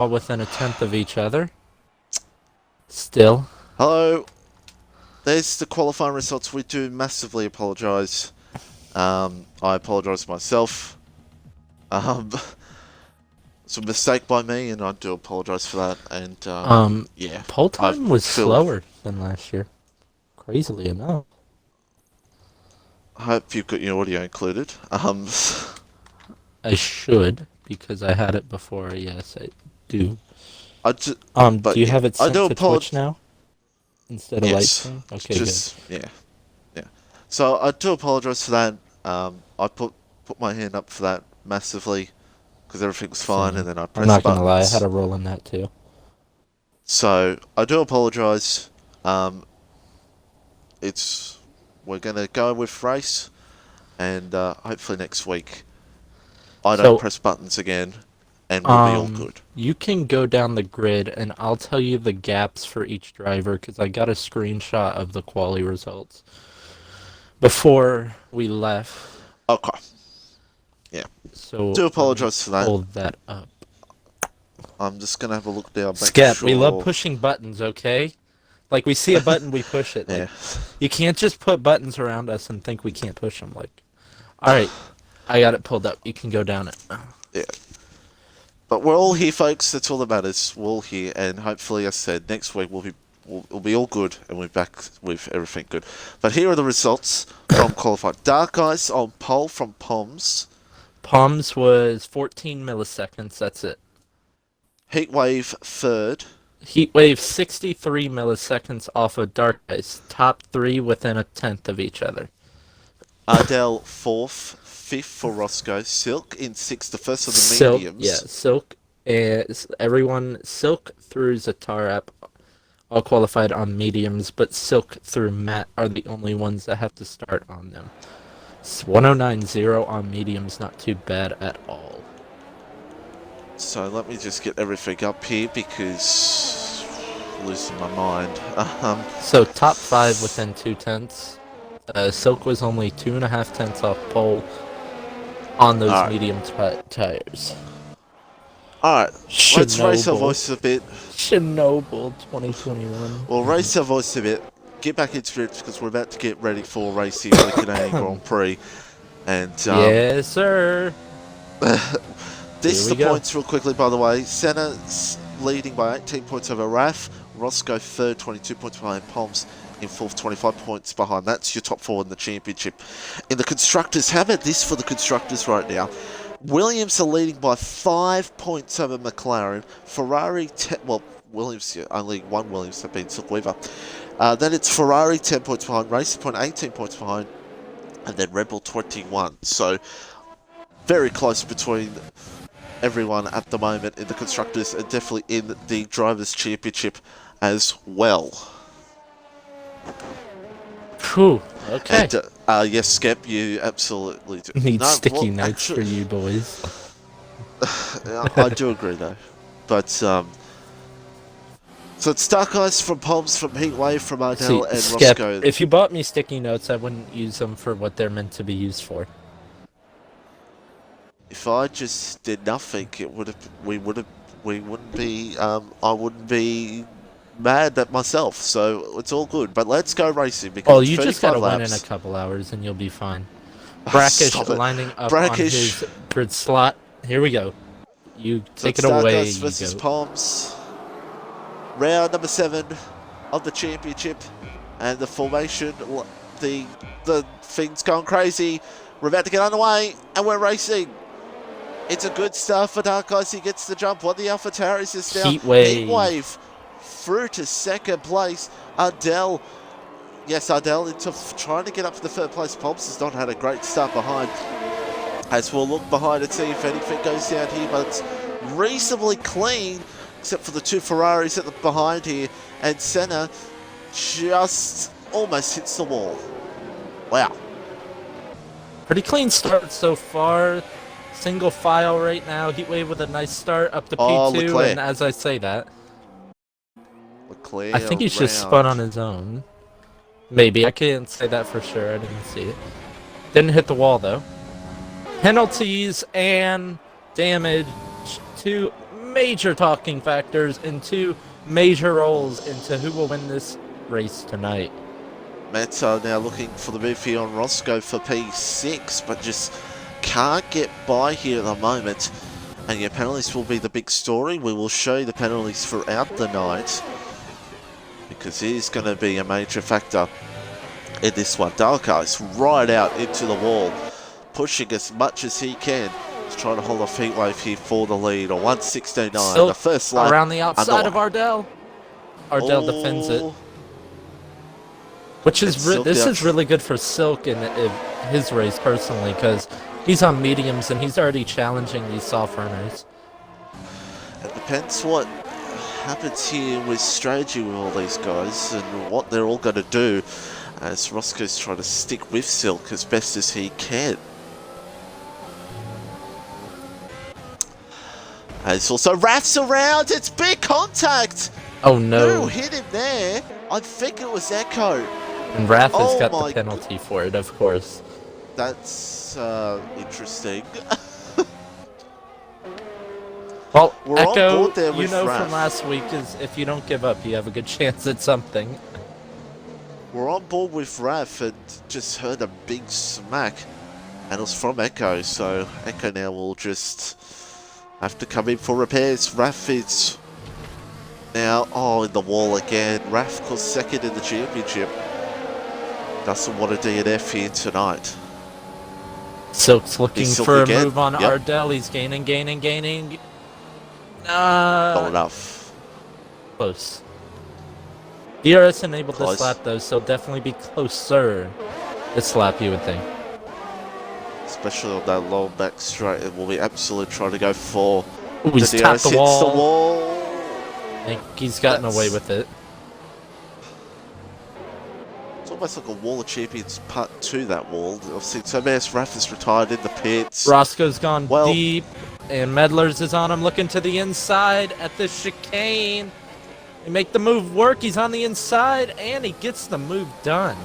all within a tenth of each other. Still. Hello. There's the qualifying results. We do massively apologise. I apologise myself. It's a mistake by me, and I do apologise for that. And yeah, Pole I time was feel. slower than last year. Crazily enough. I hope you've got your audio included. I should, because I had it before. Yes, I do. But Do you yeah, have it I synced do to Twitch apologise. now instead of live Yes, stream? Okay, good. just yeah. So I do apologise for that. I put my hand up for that massively because everything was fine, and Same. then I I'm pressed not gonna lie, I had buttons. a role in that too. So I do apologise. Um, we're gonna go with race, and hopefully next week I don't So, press buttons again, and we'll be all good. you can go down the grid, and I'll tell you the gaps for each driver because I got a screenshot of the quali results before we left. Okay. Yeah. So Do let me apologise for that. pull that up. I'm just gonna have a look now. Make Scat, we love sure. pushing buttons, okay? Like, we see a button, we push it. Like, Yeah. you can't just put buttons around us and think we can't push them. Like, alright, I got it pulled up. You can go down it. Yeah. But we're all here, folks. That's all that matters. We're all here, and hopefully, as I said, next week we'll be all good, and we're back with everything good. But here are the results from qualified. Dark Eyes on pole from Poms. Poms was 14 milliseconds, that's it. Heatwave third. Heatwave 63 milliseconds off of Dark Ice. Top three within a tenth of each other. Ardell fourth. Fifth for Roscoe. Silk in sixth, the first of the Silk, mediums. yeah, Silk. Silk through Zatar app all qualified on mediums, but Silk through Matt are the only ones that have to start on them. 1090 on mediums, not too bad at all. So let me just get everything up here because I'm losing my mind. So top five within 2 tenths. Silk was only 2.5 tenths off pole on those medium tires. Alright, let's raise our voice a bit. Chernobyl 2021. We'll raise our voice a bit, get back into it because we're about to get ready for racing the Canadian Grand Prix. And yes, sir. this is the points real quickly, by the way. Senna leading by 18 points over Raf. Roscoe third, 22 points behind Poms. In fourth, 25 points behind. That's your top four in the championship. In the constructors, how about this for the constructors right now? Williams are leading by 5 points over McLaren. Ferrari, Williams, only one Williams have been Silk Weaver. Then it's Ferrari 10 points behind, Racing Point 18 points behind, and then Red Bull 21. So very close between everyone at the moment in the constructors and definitely in the drivers' championship as well. Whew, okay. And, yes, Skep, you absolutely do. Need sticky notes for you boys. I do agree, though. But, so it's Dark Eyes from Poms, from Heatwave, from Ardell, and Skep, Roscoe. if you bought me sticky notes, I wouldn't use them for what they're meant to be used for. If I just did nothing, we wouldn't be, I wouldn't be mad at myself, so it's all good. But let's go racing because you just gotta win in a couple hours and you'll be fine. Brackish lining up on his grid slot. Here we go. You take it away. Dark versus Poms. Round number 7 of the championship, and the formation, the thing's gone crazy. We're about to get underway, and we're racing. It's a good start for Dark Eyes. He gets the jump on the AlphaTauris is now. Heatwave through to second place. Ardell into trying to get up to the third place. Poms has not had a great start behind. As we'll look behind and see if anything goes down here, but it's reasonably clean, except for the two Ferraris at the behind here. And Senna just almost hits the wall. Wow. Pretty clean start so far. Single file right now. Heatwave with a nice start up to P2, Leclerc. and as I say that, Leclerc I think he's just spun on his own. Maybe. I can't say that for sure. I didn't see it. Didn't hit the wall, though. Penalties and damage to major talking factors and two major roles into who will win this race tonight. Mets are now looking for the move here on Roscoe for P6, but just can't get by here at the moment. And your penalties will be the big story. We will show you the penalties throughout the night, because it is going to be a major factor in this one. Dark Ice right out into the wall, pushing as much as he can to try to hold a heat wave here for the lead. A 1:16.9, the first lap. Around the outside of Ardell. Ardell defends it. Which is this is really good for Silk in his race personally, because he's on mediums and he's already challenging these soft runners. It depends what happens here with strategy with all these guys and what they're all going to do, as Roscoe's trying to stick with Silk as best as he can. And it's also Raf's around. It's big contact. Oh no! Who hit him there? I think it was Echo. And Raf has got the penalty for it, of course. That's interesting. Well, We're Echo, on board there you with know Raf. from last week, is if you don't give up, you have a good chance at something. We're on board with Raf and just heard a big smack, and it was from Echo, so Echo now will just have to come in for repairs. Raf is now, in the wall again. Raf was second in the championship. Doesn't want a DNF here tonight. Silk's looking for a move on Yep. Ardell. He's gaining. Not enough. Close. DRS enabled Close. this lap though, so definitely be closer this lap, you would think. Especially on that low back straight, it will be absolute trying to go for Ooh, he's the tapped DRS the hits the wall. wall. I think he's gotten away with it. It's almost like a Wall of Champions part to that wall. I've seen so many Raf is retired in the pits. Roscoe's gone deep, and Medlers is on him, looking to the inside at the chicane. They make the move work. He's on the inside, and he gets the move done.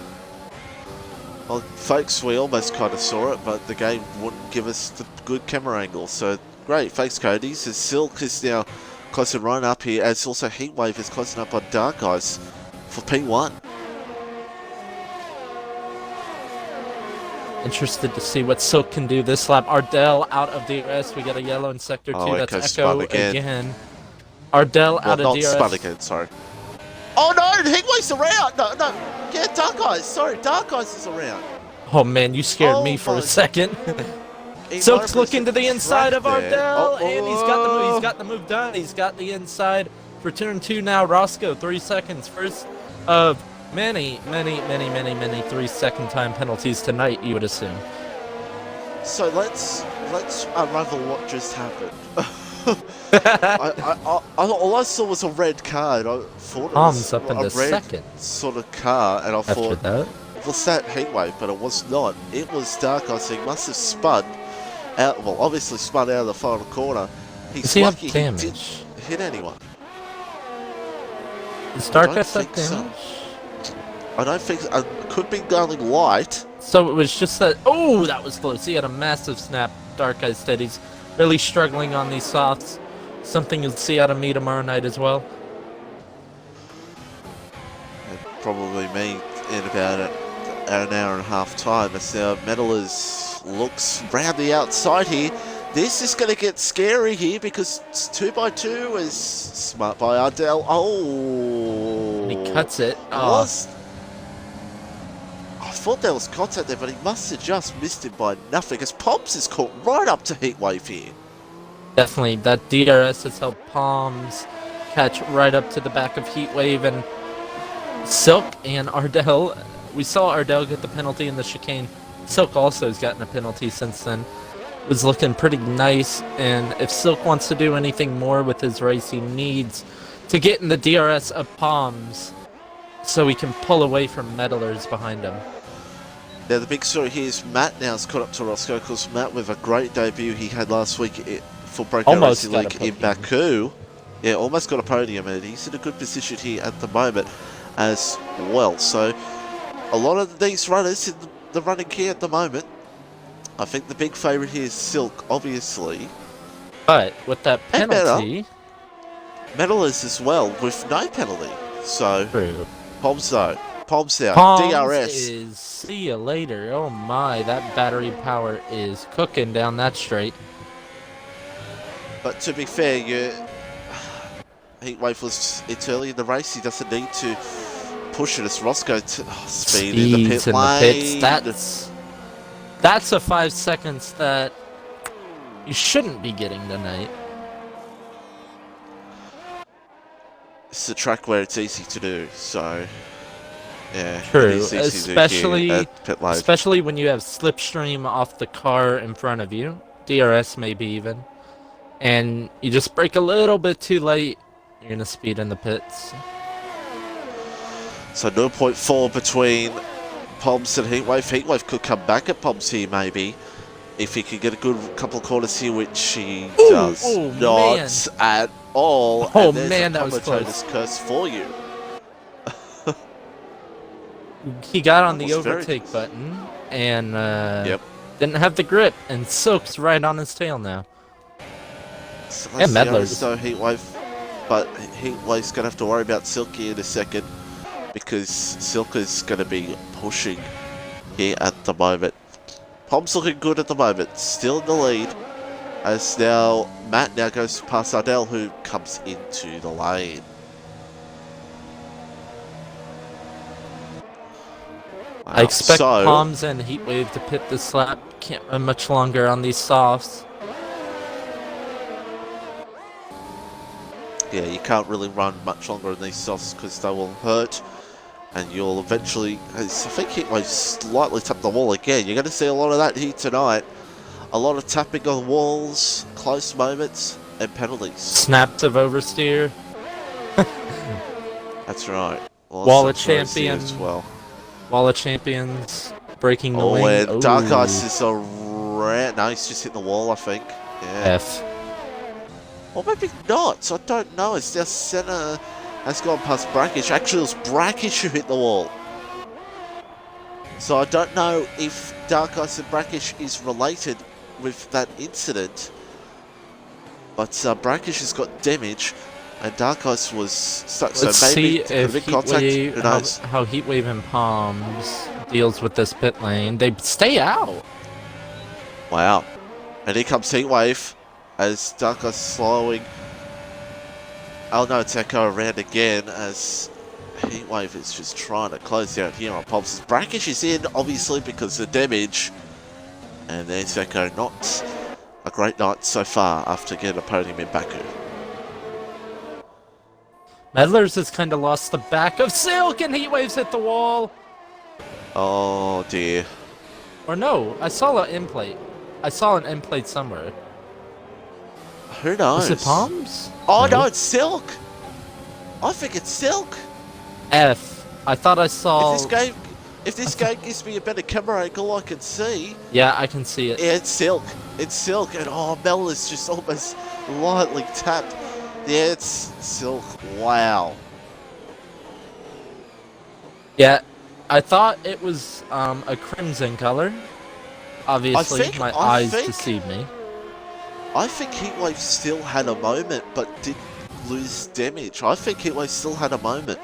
Well, folks, we almost kind of saw it, but the game wouldn't give us the good camera angle. So great, thanks, Cody's. As Silk is now closing right up here, as also Heatwave is closing up on Dark Eyes for P1. Interested to see what Silk can do this lap. Ardell out of DRS. We got a yellow in sector 2. That's Echo's Echo spun again. Ardell out of not DRS. spun again, sorry. Oh no, Heatwave's around! No. Yeah, Dark Eyes, sorry, Dark Eyes is around. Oh man, you scared me for a second. Silk's looking to the inside of Ardell, and he's got the move. He's got the move done. He's got the inside for turn 2 now. Roscoe, 3 seconds. First of many 3-second time penalties tonight, you would assume. So let's unravel what just happened. All I saw was a red card. I thought it Poms was up in a the red second. sort of car, and I After thought, that, was that Heatwave? But it was not. It was Dark Eyes. He must have spun out. Well, obviously spun out of the final corner. does he have lucky he damage? didn't hit anyone. Is Dark don't Eyes have think so. damage? I don't think so. It could be going light. So it was just that. Oh, that was close. He had a massive snap. Dark Eyes said he's really struggling on these softs. Something you'll see out of me tomorrow night as well. And probably me in about an hour and a half time. As now Medalers looks round the outside here. This is going to get scary here because 2x2 is smart by Ardell. Oh, And he cuts it. I thought there was contact there, but he must have just missed it by nothing, as Poms is caught right up to Heatwave here. Definitely, that DRS has helped Poms catch right up to the back of Heatwave, and Silk and Ardell. We saw Ardell get the penalty in the chicane. Silk also has gotten a penalty since then. Was looking pretty nice, and if Silk wants to do anything more with his race, he needs to get in the DRS of Poms so he can pull away from Medalers behind him. Now the big story here is Matt now has caught up to Roscoe, because Matt, with a great debut he had last week for Breakout Racing League in Baku. Yeah, almost got a podium, and he's in a good position here at the moment as well. So a lot of these runners in the running here at the moment. I think the big favourite here is Silk, obviously. But with that penalty, medalist as well with no penalty. So, True. Poms though. Poms now. Poms DRS. is see you later. Oh my, that battery power is cooking down that straight. But to be fair, Heatwave was, it's early in the race. He doesn't need to push it as Roscoe speed in the pit lane. That's a 5 seconds that you shouldn't be getting tonight. It's a track where it's easy to do, so yeah. True, especially when you have slipstream off the car in front of you, DRS maybe even, and you just brake a little bit too late, you're gonna speed in the pits. So 0.4 between Poms and Heatwave. Heatwave could come back at Poms here maybe, if he can get a good couple of corners here, which he does not at all. Oh and man, that was close. Curse for you. He got on the overtake button and didn't have the grip, and Silk's right on his tail now. So and Medler's. So Heatwave, but Heatwave's gonna have to worry about Silky in a second, because Silk is gonna be pushing here at the moment. Pom's looking good at the moment, still in the lead, as now Matt now goes past Ardell, who comes into the lane. Wow. I expect Poms and Heatwave to pit this lap. Can't run much longer on these softs. Yeah, you can't really run much longer on these softs because they will hurt. And you'll eventually, I think Heatwave slightly tapped the wall again. You're going to see a lot of that here tonight. A lot of tapping on walls, close moments, and penalties. Snaps of oversteer. That's right. Wall of Champions as well. Wall of Champions breaking the wing. And Dark Ice is around. No, he's just hit the wall, I think. Yeah. F. Or maybe not. So I don't know. It's now Senna has gone past Brackish. Actually, it was Brackish who hit the wall. So I don't know if Dark Ice and Brackish is related with that incident. But Brackish has got damage, and Dark Ice was stuck. Let's so maybe see if how Heatwave and Poms deals with this pit lane. They stay out. Wow. And here comes Heatwave as Dark Ice slowing. Oh no, it's Echo around again as Heatwave is just trying to close out here on Poms. Brackish is in, obviously, because of the damage. And there's Echo. Not a great night so far after getting a podium in Baku. Medlers has kind of lost the back of Silk, and Heatwave's hit the wall. Oh dear. Or no, I saw an end plate. I saw an end plate somewhere. Who knows? Is it Poms? Oh no, it's Silk. I think it's Silk. F. I thought I saw. If this game gives me a better camera angle, I can see. Yeah, I can see it. Yeah, it's Silk. It's Silk, and oh, Mel is just almost lightly tapped. Yeah, it's Silk. Wow. Yeah, I thought it was a crimson color. Obviously, my eyes deceived me. I think Heatwave still had a moment, but didn't lose damage. I think Heatwave still had a moment.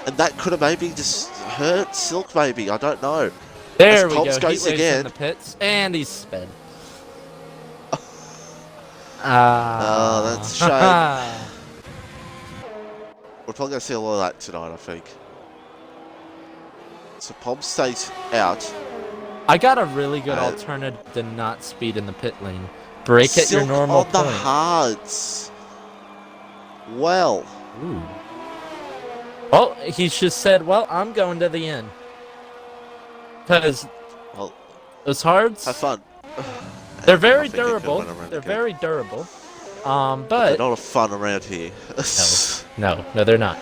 And that could have maybe just hurt Silk, maybe. I don't know. There we go. Goes again. In the pits, and he's sped. Oh, that's a shame. We're probably going to see a lot of that tonight, I think. So Poms stays out. I got a really good alternative to not speed in the pit lane. Brake at your normal on the hards. Well. Ooh. Well, he just said, well, I'm going to the end. Because those hards, have fun. They're very durable. They're very durable. But they're not a fun around here. No, they're not.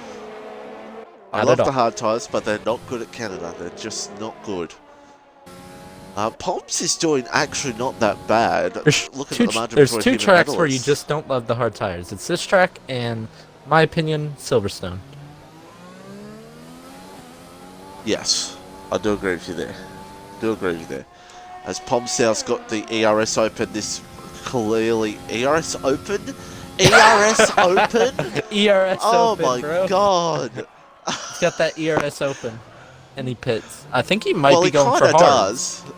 I love the hard tires, but they're not good at Canada. They're just not good. Poms is doing actually not that bad. There's two tracks where you just don't love the hard tires. It's this track and, in my opinion, Silverstone. Yes, I do agree with you there. As Poms now's got the ERS open, this clearly ERS open ERS Open? ERS Oh Open, my bro. god. He's got that ERS Open. And he pits. I think he might Well, be he going for kind of hards. does.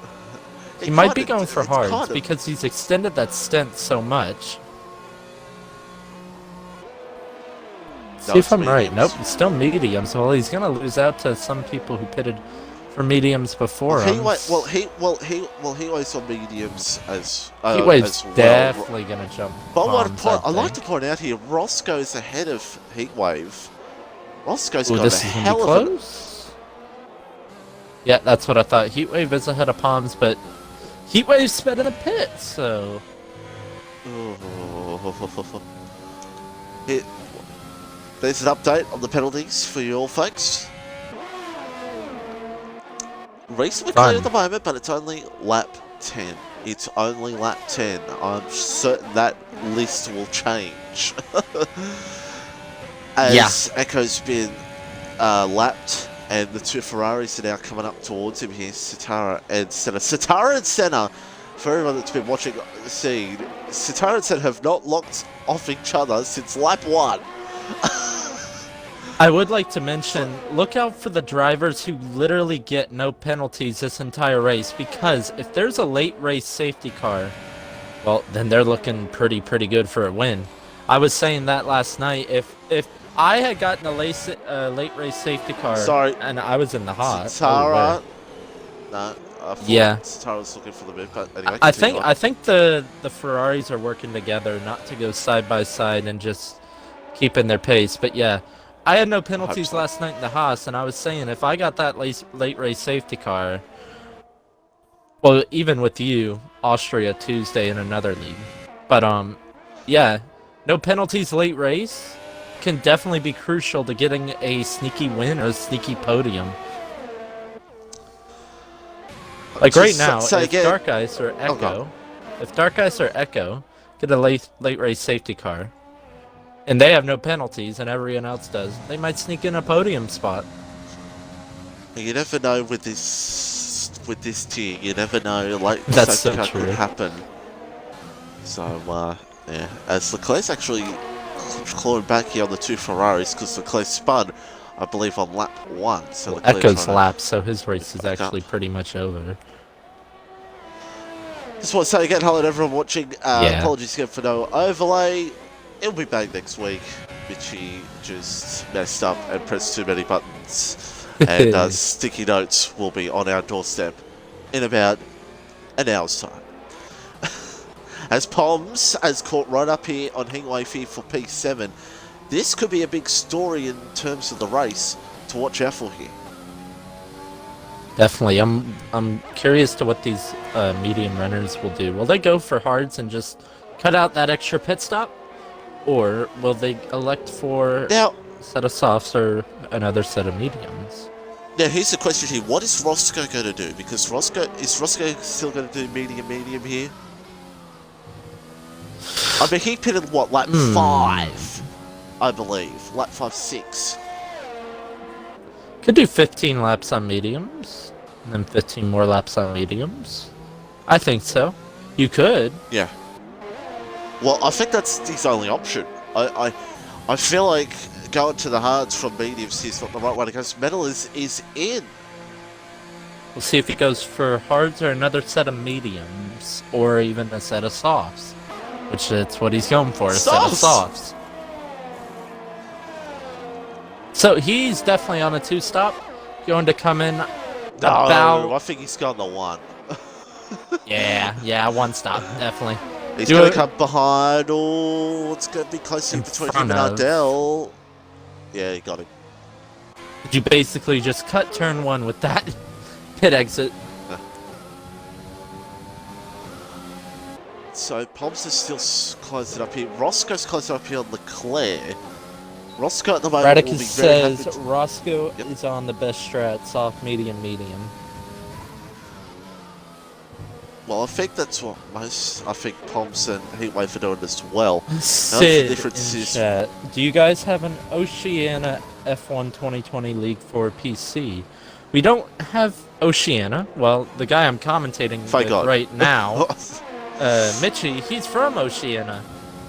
He might be going for It's hards kind of. because he's extended that stint so much. See if I'm right. Nope, it's still mediums. Well, he's gonna lose out to some people who pitted for mediums before him. He was on mediums as Heatwave's well. definitely gonna jump. But Poms, I'd like to point out here, Roscoe's ahead of Heatwave. Roscoe's got this a is gonna be hell of close. Yeah, that's what I thought. Heatwave is ahead of Poms, but Heatwave's sped in the pit, so. There's an update on the penalties for you all, folks. Reasonably clear at the moment, but it's only lap 10. It's only lap 10. I'm certain that list will change. As Echo's been lapped, and the two Ferraris are now coming up towards him here, Sitara and Senna. Sitara and Senna, for everyone that's been watching the scene, Sitara and Senna have not locked off each other since lap 1. I would like to mention, look out for the drivers who literally get no penalties this entire race, because if there's a late race safety car, well, then they're looking pretty good for a win. I was saying that last night. If I had gotten a late race safety car, and I was in the hot, Sitara, yeah, Sitara was looking for the move, but anyway, I think the Ferraris are working together not to go side by side and just keeping their pace. But yeah, I had no penalties last night in the Haas, and I was saying if I got that late race safety car, well, even with you, Austria Tuesday in another league. But yeah, no penalties late race can definitely be crucial to getting a sneaky win or a sneaky podium. Like right now, if Dark Ice or Echo, get a late race safety car, and they have no penalties, and everyone else does, they might sneak in a podium spot. You never know with this tier. You never know, like that's so true. Could happen. So yeah, as Leclerc's actually clawing back here on the two Ferraris because Leclerc spun, I believe, on lap 1. So well, Echo's lap, so his race is actually pretty much over. Just want to say again, hello to everyone watching. Apologies again for no overlay. It'll be back next week. Mitchie just messed up and pressed too many buttons. And sticky notes will be on our doorstep in about an hour's time. As Poms has caught right up here on Heatwave here for P7. This could be a big story in terms of the race to watch out for here. Definitely. I'm curious to what these medium runners will do. Will they go for hards and just cut out that extra pit stop? Or will they elect for a set of softs or another set of mediums? Now, here's the question here. What is Roscoe going to do? Because is Roscoe still going to do medium here? I mean, he pitted, what, lap 5, I believe. Lap 5, 6. Could do 15 laps on mediums, and then 15 more laps on mediums. I think so. You could. Yeah. Well, I think that's his only option. I feel like going to the hards from mediums is not the right way to go. Metal is in. We'll see if he goes for hards or another set of mediums, or even a set of softs. Which that's what he's going for, a set of softs. So he's definitely on a 2-stop, going to come in I think he's gone the 1. yeah, 1 stop, definitely. He's going to come behind. Oh, it's going to be close in between him and Ardell. Yeah, he got him. Did you basically just cut turn 1 with that pit exit? So Poms is still closing up here. Roscoe's closing up here on Leclerc. Roscoe at the moment will be very happy. Roscoe is on the best strat, soft, medium. Well, I think that's what I think Poms and Heatwave are doing as well. Sid in chat, do you guys have an Oceania F1 2020 League for PC? We don't have Oceania. Well, the guy I'm commentating with right now, Mitchie, he's from Oceania.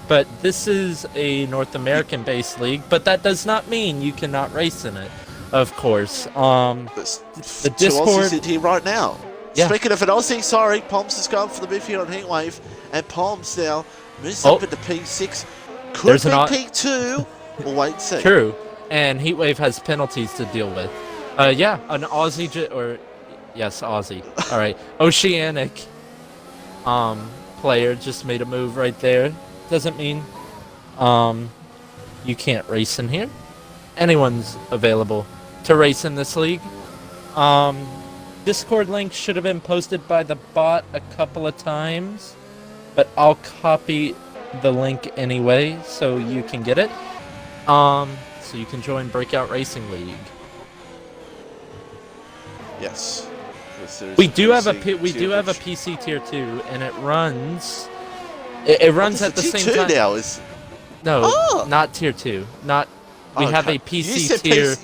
but this is a North American-based league. But that does not mean you cannot race in it. Of course. There's The two Discord. Aussies in here right now. Yeah. Speaking of an Aussie, sorry, Poms has gone for the move here on Heatwave, and Poms now moves Oh. up into P6. Could There's be an P2. We'll wait and see. True. And Heatwave has penalties to deal with. Yeah, an Aussie or yes, Aussie. All right, Oceanic player just made a move right there. Doesn't mean you can't race in here. Anyone's available to race in this league. Discord link should have been posted by the bot a couple of times, but I'll copy the link anyway so you can get it. So you can join Breakout Racing League. Yes. We do have a PC tier 2, and it runs. It runs at the same time. Now is no, not tier 2. Not. We have a PC tier.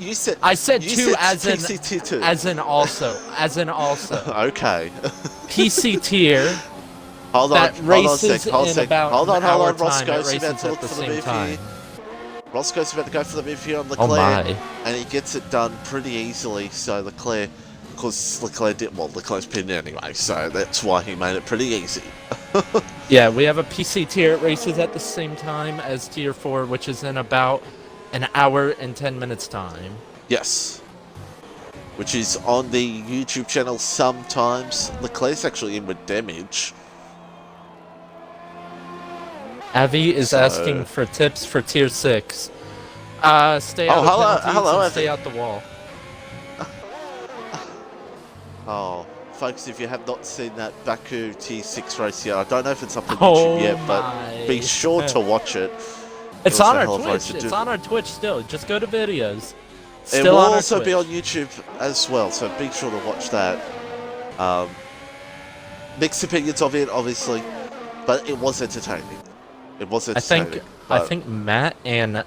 I said 2 as in PC tier 2. as in also. Okay. PC tier. Hold on. That races hold in about an hour time. Roscoe's It about races to at look the for the same move time. here. Roscoe's about to go for the move here on Oh Leclerc, my! and he gets it done pretty easily. So Leclerc, because Leclerc's pinned anyway, so that's why he made it pretty easy. Yeah, we have a PC tier. It races at the same time as tier 4, which is in about an hour and 10 minutes time. Yes. Which is on the YouTube channel sometimes. Leclerc's actually in with damage. Avi is asking for tips for tier 6. Stay out of penalties and stay out the wall. Oh, folks, if you have not seen that Baku tier 6 race yet, I don't know if it's up on YouTube yet, but be sure to watch it. It's on our Twitch. It's on our Twitch still. Just go to videos. It will also be on YouTube as well, so be sure to watch that. Mixed opinions of it, obviously, but it was entertaining. It was entertaining. I think Matt and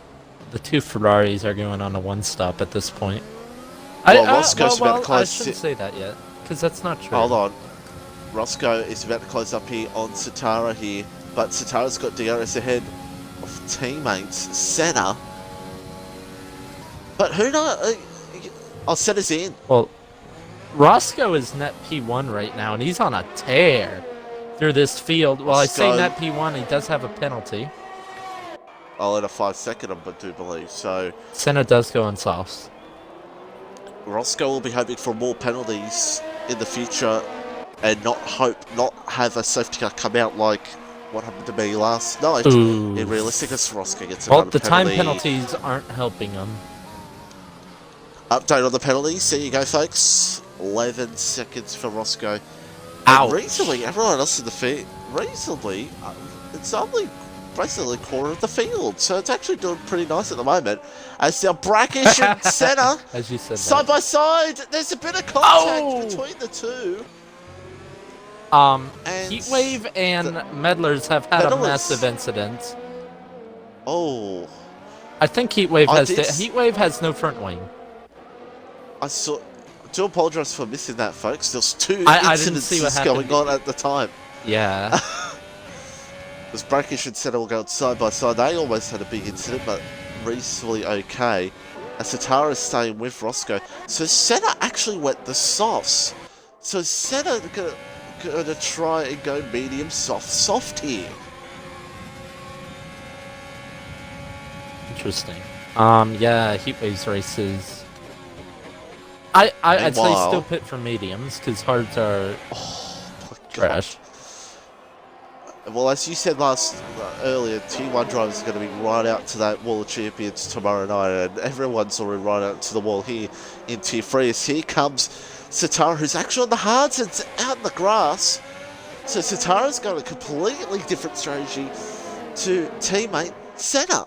the 2 Ferraris are going on a one-stop at this point. Well, Roscoe's about to close. I shouldn't say that yet, because that's not true. Hold on. Roscoe is about to close up here on Satara here, but Satara's got DRS ahead of teammates Senna. But who knows? Senna's in. Well, Roscoe is net P1 right now, and he's on a tear through this field. Well, I say net P1, he does have a penalty. I'll let a 5-second, I do believe. So Senna does go on softs. Roscoe will be hoping for more penalties in the future, and not have a safety car come out like what happened to me last night. Ooh. In realisticness, Roscoe gets well, another the penalty. time penalties aren't helping him. Update on the penalties. There you go, folks. 11 seconds for Roscoe. Ouch. And reasonably, everyone else in the field, reasonably, it's only basically a quarter of the field, so it's actually doing pretty nice at the moment. As now Brackish and Senna, as you said, side by side, there's a bit of contact between the two. Heatwave and Meddlers have had a massive incident. Oh, I think Heatwave has no front wing. I do apologise for missing that, folks. There's 2 I didn't see what incidences going on at the time. Yeah. As Brackish and Senna will go side by side, they almost had a big incident, but reasonably okay. As Satara is staying with Roscoe. So Senna actually went the softs. So Senna gonna try and go medium soft here. Interesting. Yeah, Heatwave's races. I'd say still pit for mediums, because hards are trash. Well, as you said earlier, T1 drivers are going to be right out to that Wall of Champions tomorrow night, and everyone's already right out to the wall here in Tier 3. As here comes Satara, who's actually on the hards and out in the grass. So Satara's got a completely different strategy to teammate Senna.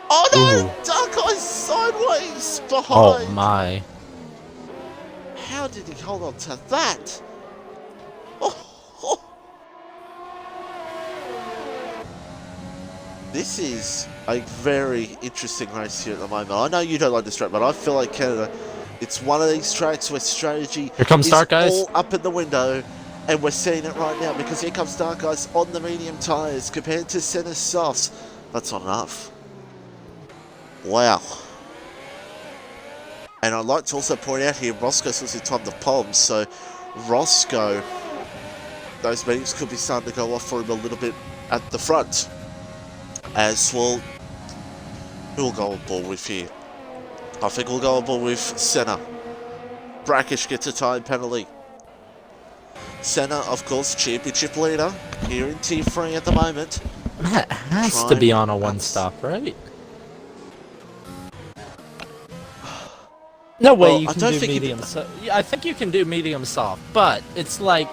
Oh no! Ooh. Dark Eyes sideways behind! Oh my. How did he hold on to that? This is a very interesting race here at the moment. I know you don't like this track, but I feel like Canada, it's one of these tracks where strategy Here comes is Dark Eyes. all up in the window. And we're seeing it right now because here comes Dark Eyes on the medium tyres compared to Senna's softs. That's not enough. Wow. And I'd like to also point out here, Roscoe's losing time to Poms, so Roscoe, those mediums could be starting to go off for him a little bit at the front. As well, who will go on board with here? I think we'll go on board with Senna. Brackish gets a time penalty. Senna, of course, championship leader here in Tier 3 at the moment. Matt has to be on a one-stop, right? No way Well, you I can don't do think you medium can- soft. Yeah, I think you can do medium soft, but it's like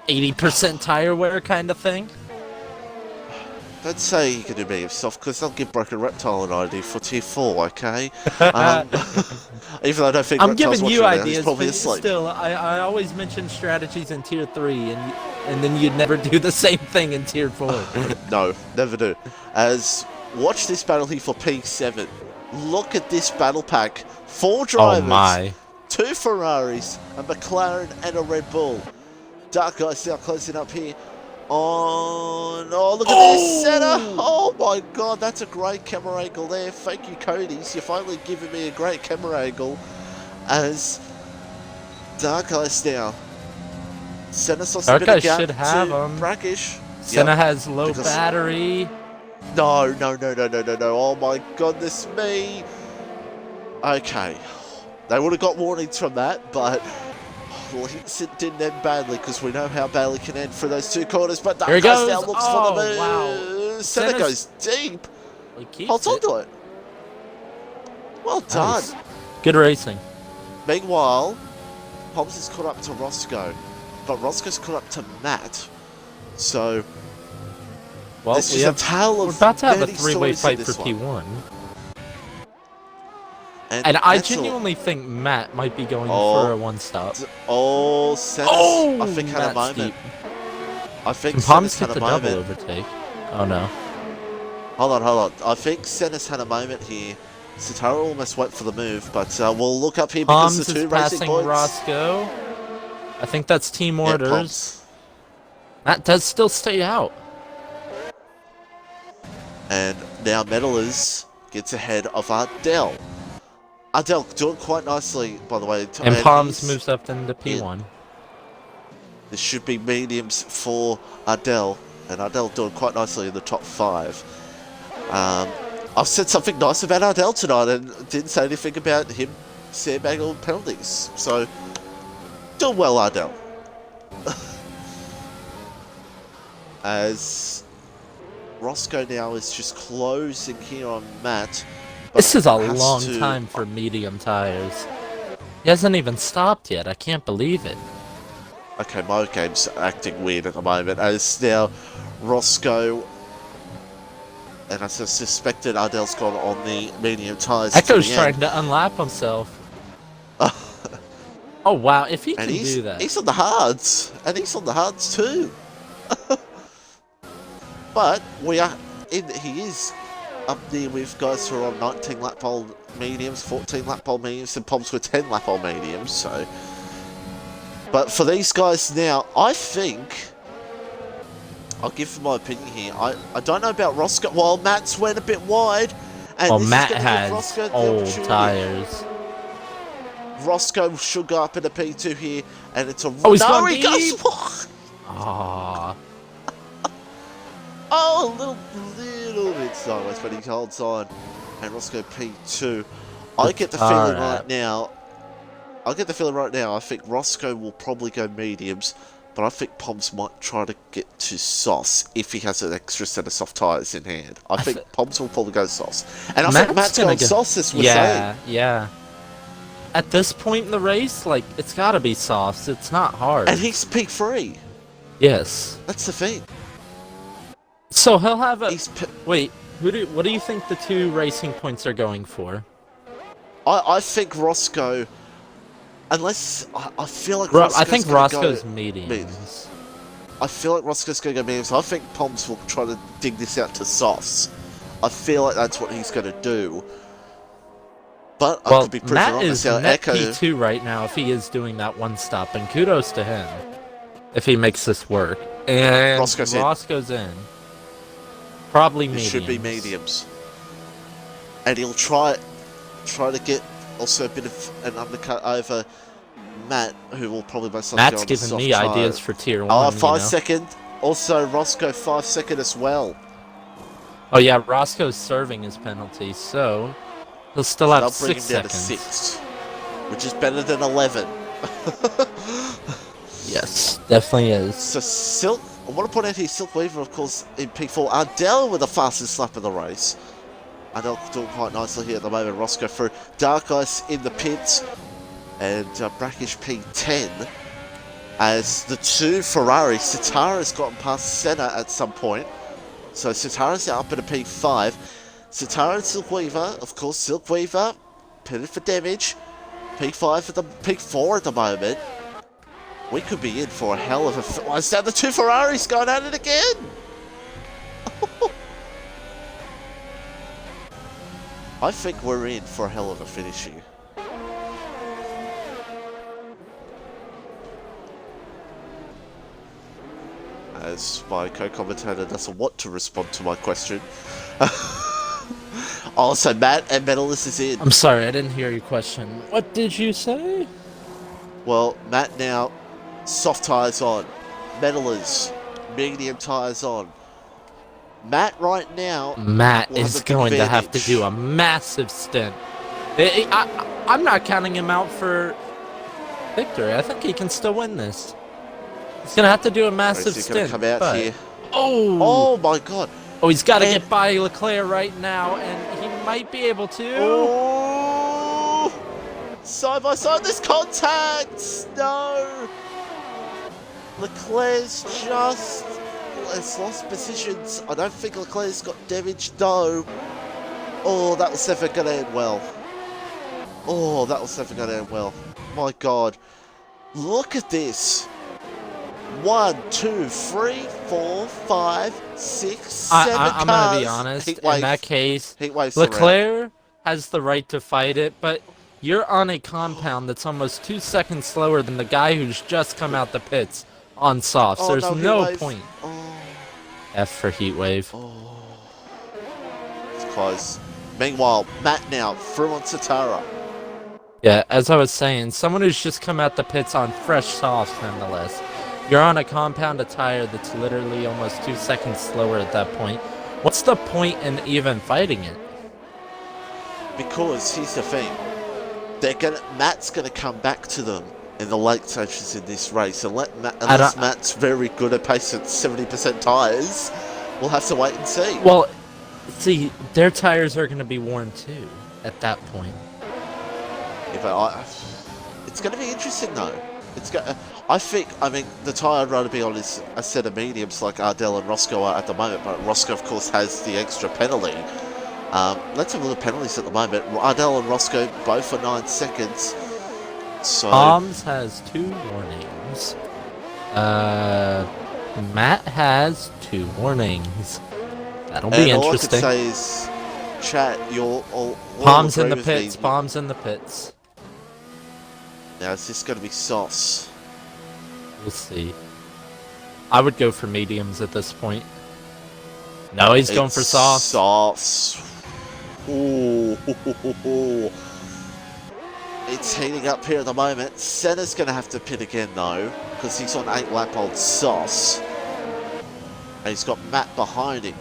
80% tire wear kind of thing. Don't say you can do medium soft because they'll give Broken Reptile an ID for Tier 4, okay? Even though I don't think I'm Reptile's giving you watching that, he's ideas, probably but asleep. still, I always mention strategies in Tier 3, and then you'd never do the same thing in Tier 4. No, never do. As watch this battle here for P7. Look at this battle pack. 4 drivers, Oh my. 2 Ferraris, a McLaren and a Red Bull. Dark Eyes now closing up here on... Oh, look at this Senna. Oh my god, that's a great camera angle there. Thank you, Cody's. You're finally giving me a great camera angle. As Dark Eyes now. Senna's lost a bit of Dark Eyes gap should have to him. Brackish. Senna Yep. has low Because- battery. No. Oh my goodness me. Okay. They would have got warnings from that, but it didn't end badly because we know how badly it can end for those 2 corners. But Dark Here he Eyes now goes. looks for the move. Wow. Senna Senna's- goes deep. He keeps Holds on it. to it. Well done. Nice. Good racing. Meanwhile, Poms is caught up to Roscoe, but Roscoe's caught up to Matt. So, Well, this is a tale of we're about to have a many 3-way stories in fight this for one. P1. And I that's all- genuinely think Matt might be going Oh. for a one-stop. Oh, Senna's, I think, had a Matt's moment. deep. I think And Poms Senna's hit had a the double moment. overtake. Oh no. Hold on. I think Senna's had a moment here. Satara almost went for the move, but we'll look up here because Poms the 2 is racing passing points. Roscoe. I think that's team Yeah, orders. Poms. Matt does still stay out. And now Metalers gets ahead of Ardell. Ardell doing quite nicely, by the way. And Poms he's- moves up into P1. This should be mediums for Ardell, and Ardell doing quite nicely in the top 5. I've said something nice about Ardell tonight and didn't say anything about him sandbagging on penalties. So, doing well, Ardell. As Roscoe now is just closing here on Matt. but This is a has long to- time for medium tires. He hasn't even stopped yet. I can't believe it. Okay, my game's acting weird at the moment. As now Roscoe, and as I suspected, Ardell's gone on the medium tyres. Echo's to the trying end. to unlap himself. Oh wow, if he And can he's, do that. he's on the hards. And he's on the hards too. But he is up there with guys who are on 19 lap pole mediums, 14 lap pole mediums, and Poms with 10 lap pole mediums, so. But for these guys now, I think, I'll give my opinion here. I don't know about Roscoe. Well, Matt's went a bit wide. And Well, this is Matt gonna give has Roscoe the old opportunity. tires. Roscoe should go up in a P2 here, and it's a... Oh, he's no, gone he deep! goes... Ah, Oh, a little bit sideways, but he holds on. And Roscoe P2. I get the feeling right now. I think Roscoe will probably go mediums, but I think Poms might try to get to softs if he has an extra set of soft tyres in hand. I think Poms will probably go softs. And I think Matt's going softs, as we're saying. yeah. At this point in the race, like, it's gotta be softs. It's not hard. And he's P3. Yes. That's the thing. So he'll have a... He's Wait, what do you think the 2 racing points are going for? I think Roscoe... Unless... I feel like I think Roscoe's mediums. I feel like Roscoe's going to go mediums. I think Poms will try to dig this out to softs. I feel like that's what he's going to do. But I Well, could be proven Matt wrong. is That's how net Echo... P2 right now if he is doing that one stop, and kudos to him. if he makes this work. And Roscoe's in. Probably It mediums. should be mediums. And he'll try to get also a bit of an undercut over Matt, who will probably most likely Matt's go on the giving soft me tire. ideas for tier 1. 5 second. Also, Roscoe 5 second as well. Oh yeah, Roscoe's serving his penalty, so he'll still have 6 bring him down seconds. to 6, which is better than 11. Yes, definitely is. So Silk, I want to point out here, Silk Weaver, of course, in P4. Ardell with the fastest lap of the race. Ardell doing quite nicely here at the moment. Roscoe through. Dark Ice in the pits. And Brackish P10. As the two Ferraris, Sitara's gotten past Senna at some point. So Sitara's now up at a P5. Sitara and Silk Weaver, of course, Silk Weaver, pitted for damage. P5 at the P4 at the moment. We could be in for a hell of a... Oh, is that the two Ferraris going at it again? I think we're in for a hell of a finish here. As my co-commentator doesn't want to respond to my question. Also, Matt and Medalist is in. I'm sorry, I didn't hear your question. What did you say? Well, Matt now, soft tyres on. Medalist, medium tyres on. Matt right now... Matt is going to have to do a massive stint. I'm not counting him out for victory. I think he can still win this. He's going to have to do a massive stint. Come out here. Oh my God. Oh, he's got to get by Leclerc right now, and he might be able to. Oh! Side by side, there's contact! No! Leclerc's just... has lost positions. I don't think Leclerc's got damage, no. Oh, that was never going to end well. Oh, that was never going to end well. My God. Look at this. 1, 2, 3, 4, 5, 6, 7 cars. I'm going to be honest. In that case, Leclerc has the right to fight it, but you're on a compound that's almost 2 seconds slower than the guy who's just come out the pits on softs. There's no point. F for Heatwave. Oh. It's close. Meanwhile, Matt now through on Satara. Yeah, as I was saying, someone who's just come out the pits on fresh softs nonetheless. You're on a compound attire that's literally almost 2 seconds slower at that point. What's the point in even fighting it? Because here's the thing. Matt's gonna come back to them in the late stages in this race, and unless Matt's very good at pace at 70% tyres, we'll have to wait and see. Well, see, their tyres are going to be worn too at that point. Yeah, but it's going to be interesting though. I mean, the tyre I'd rather be on is a set of mediums like Ardell and Roscoe are at the moment, but Roscoe, of course, has the extra penalty. Let's have a look at penalties at the moment. Ardell and Roscoe both for 9 seconds. So Poms has 2 warnings. Matt has 2 warnings. That'll be interesting. All I can say is, chat, you'll all Poms in the pits. Poms in the pits. Now, is this going to be sauce? We'll see. I would go for mediums at this point. No, he's going for softs. Sauce. Ooh. It's heating up here at the moment. Senna's going to have to pit again, though, because he's on 8-lap-old sauce. And he's got Matt behind him.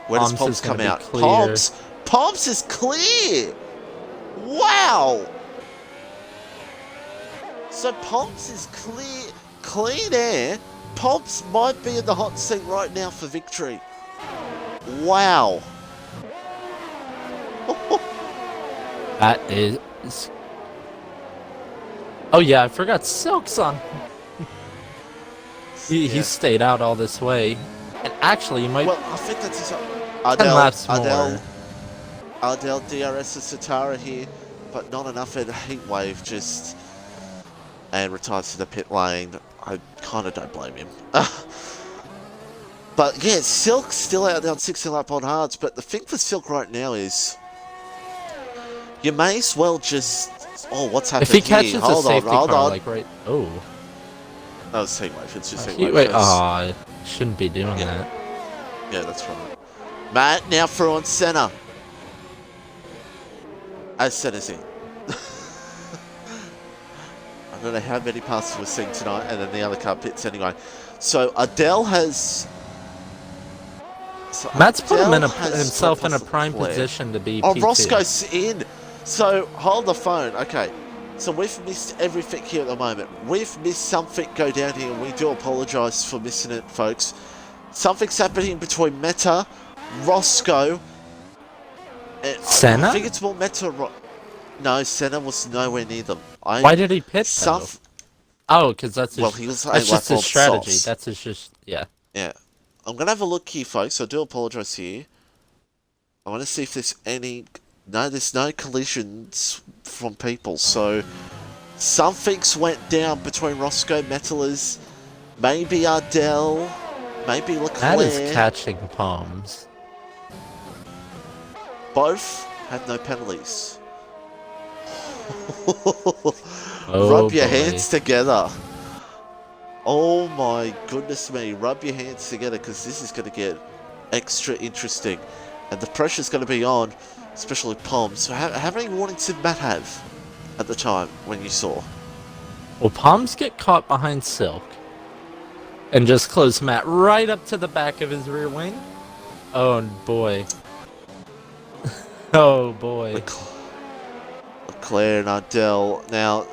Where does Poms come out? Poms is clear! Wow! So Poms is clean air. Poms might be in the hot seat right now for victory. Wow. That is... Oh yeah, I forgot Silk's on. He stayed out all this way. And actually, he might... Well, I think that's his... 10 laps more. Ardell, DRS and Satara here, but not enough in a heat wave, just... And retires to the pit lane. I kind of don't blame him. But yeah, Silk's still out there on 16 lap on hards, but the thing for Silk right now is... You may as well just Oh, what's If happened he here? catches a Hold on, safety hold car, on. like right... Oh. No, it's heat wave. It's just heat Heat wave. wave. Aw, shouldn't be doing that. Yeah, that's right. Matt now through on Senna. As Senna's in. I don't know how many passes we're seeing tonight, and then the other car pits anyway. So Adele has... Matt's put himself in a prime position to be Oh, P2. Roscoe's in. So, hold the phone. Okay. So we've missed everything here at the moment. We've missed something go down here, and we do apologise for missing it, folks. Something's happening between Meta, Roscoe... Senna? I think it's more Meta... No, Senna was nowhere near them. Why did he pit, though? Oh, because that's his... Well, he was that's just his strategy. Softs. That's his just... Yeah. Yeah. I'm going to have a look here, folks. I do apologise here. I want to see if there's any... No, there's no collisions from people. So, something's went down between Roscoe, Metalers, maybe Ardell, maybe Leclerc. That is catching Poms. Both had no penalties. Oh, Rub your boy. hands together. Oh my goodness me. Rub your hands together, because this is going to get extra interesting. And the pressure's going to be on, especially Poms. So how many warnings did Matt have at the time when you saw? Well, Poms get caught behind Silk. And just close Matt right up to the back of his rear wing. Oh boy. Oh boy. Leclerc and Ardell. Now,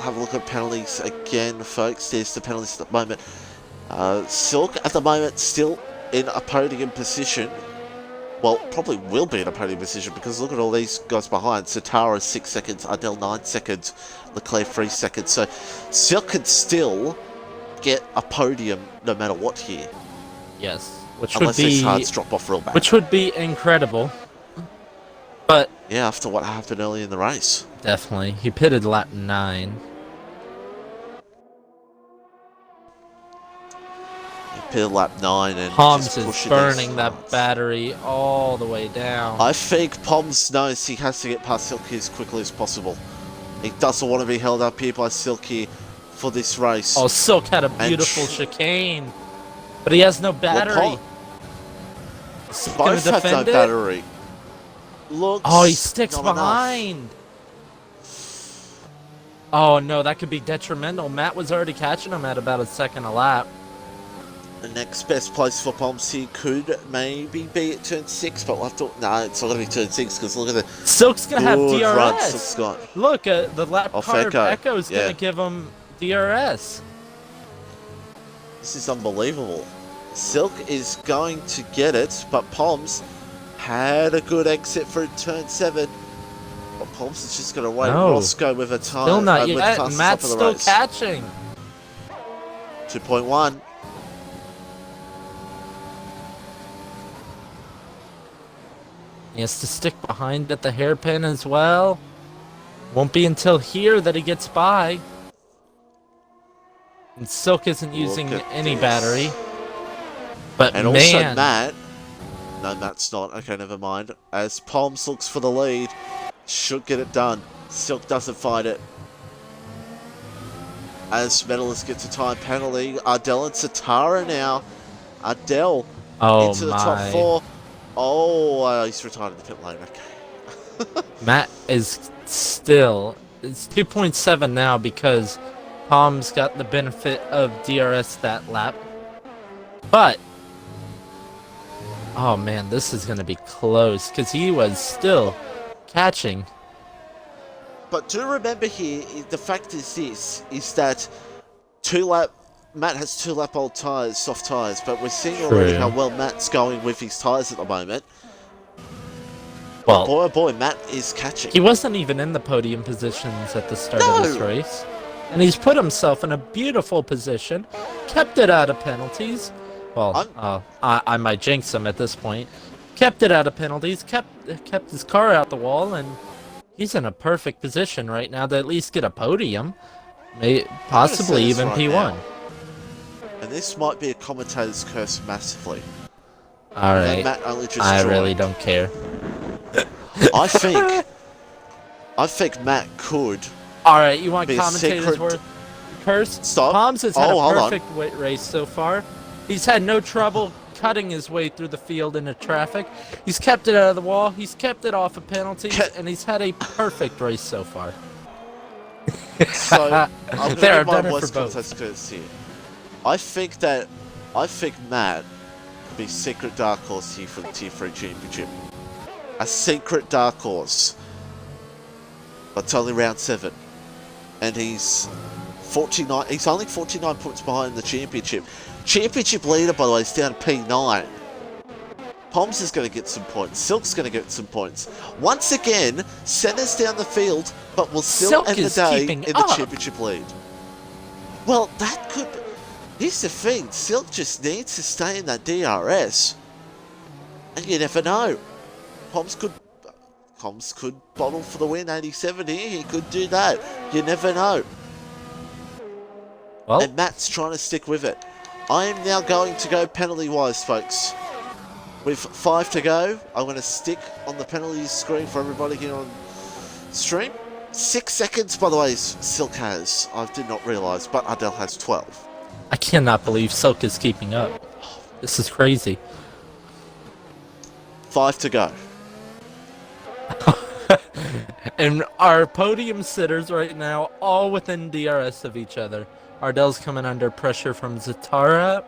have a look at penalties again, folks. There's the penalties at the moment. Silk at the moment still in a podium position. Well, probably will be in a podium position, because look at all these guys behind. Satara 6 seconds, Ardell 9 seconds, Leclerc 3 seconds. So Silk could still get a podium no matter what here. Yes. Which unless would be... these hards drop off real bad. Which would be incredible. But... yeah, after what happened early in the race. Definitely. He pitted lap 9. Pitted lap 9 and Poms is burning that battery all the way down. I think Poms knows he has to get past Silky as quickly as possible. He doesn't want to be held up here by Silky for this race. Oh, Silk had a beautiful chicane. But he has no battery. Both have no battery. Looks oh, he sticks behind. Enough. Oh no, that could be detrimental. Matt was already catching him at about a second a lap. The next best place for Poms here could maybe be at turn 6, but we'll have to... no, it's not going to be turn 6, because look at the... Silk's going to have DRS. Run, look, the lap car of Echo's going to give him DRS. This is unbelievable. Silk is going to get it, but Poms had a good exit for turn 7. But Poms is just going to wait. No. Roscoe with a time. Still not yet, and Matt's still catching. 2.1. He has to stick behind at the hairpin as well. Won't be until here that he gets by. And Silk isn't using any battery. But and man. also Matt. No, Matt's not. Okay, never mind. As Poms looks for the lead, should get it done. Silk doesn't fight it. As Medalist gets a time penalty, Ardell and Satara now. Ardell into the top 4. Oh, he's retired in the pit lane. Okay. Matt is still... it's 2.7 now because Poms got the benefit of DRS that lap. But... oh man, this is going to be close because he was still catching. But do remember here, the fact is this, is that Matt has 2 lap old tyres, soft tyres, but we're seeing already how well Matt's going with his tyres at the moment. Well, boy oh boy, Matt is catching. He wasn't even in the podium positions at the start of this race. And he's put himself in a beautiful position, kept it out of penalties. Well, I might jinx him at this point. Kept it out of penalties, kept his car out the wall, and he's in a perfect position right now to at least get a podium. Possibly even P1. Now. And this might be a commentator's curse massively. Alright, I really don't care. I think I think Matt could Alright, you want be a commentators secret. worth curse? Stop. Poms has had Oh, a hold on. perfect race so far. He's had no trouble cutting his way through the field into traffic. He's kept it out of the wall. He's kept it off of penalties, and he's had a perfect race so far. So I'm going to There, give I've my done it worst for both. contest curse here. I think Matt could be secret dark horse here for the Tier 3 Championship. A secret dark horse. But it's only round 7. And he's 49. He's only 49 points behind the championship. Championship leader, by the way, is down to P9. Poms is going to get some points. Silk's going to get some points. Once again, Senna's down the field, but will still Silk end the is day keeping in up. the championship lead. Well, that could... Here's the thing. Silk just needs to stay in that DRS. And you never know. Poms could bottle for the win, 87 here. He could do that. You never know. Well, And Matt's trying to stick with it. I am now going to go penalty-wise, folks. With 5 to go, I'm going to stick on the penalties screen for everybody here on stream. 6 seconds, by the way, Silk has. I did not realise, but Ardell has 12. I cannot believe Silk is keeping up. This is crazy. 5 to go. And our podium sitters right now, all within DRS of each other. Ardell's coming under pressure from Zatara.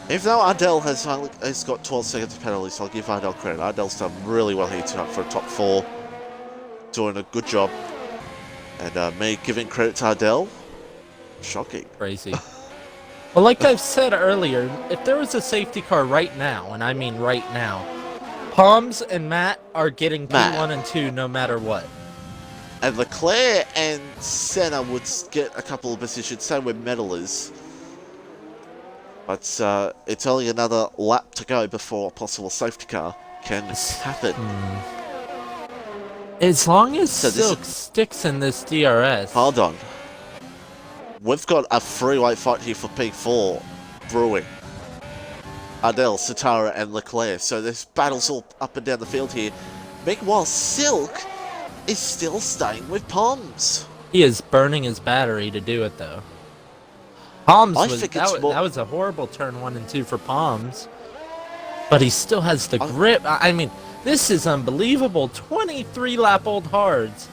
Even though Ardell has got 12 seconds of penalties, I'll give Ardell credit. Ardell's done really well here tonight for a top 4. Doing a good job. And me giving credit to Ardell, shocking. Crazy. Well, like I've said earlier, if there was a safety car right now, and I mean right now, Poms and Matt are getting P1 and 2 no matter what. And Leclerc and Senna would get a couple of positions, same with Medal is. But it's only another lap to go before a possible safety car can happen. As long as So Silk sticks in this DRS. Hold on. We've got a three-way fight here for P4 brewing. Ardell, Satara and Leclerc. So this battle's all up and down the field here. Meanwhile, Silk is still staying with Poms. He is burning his battery to do it, though. Poms I was think that, it's more... that was a horrible turn 1 and 2 for Poms, but he still has the grip. I mean, this is unbelievable. 23 lap old hards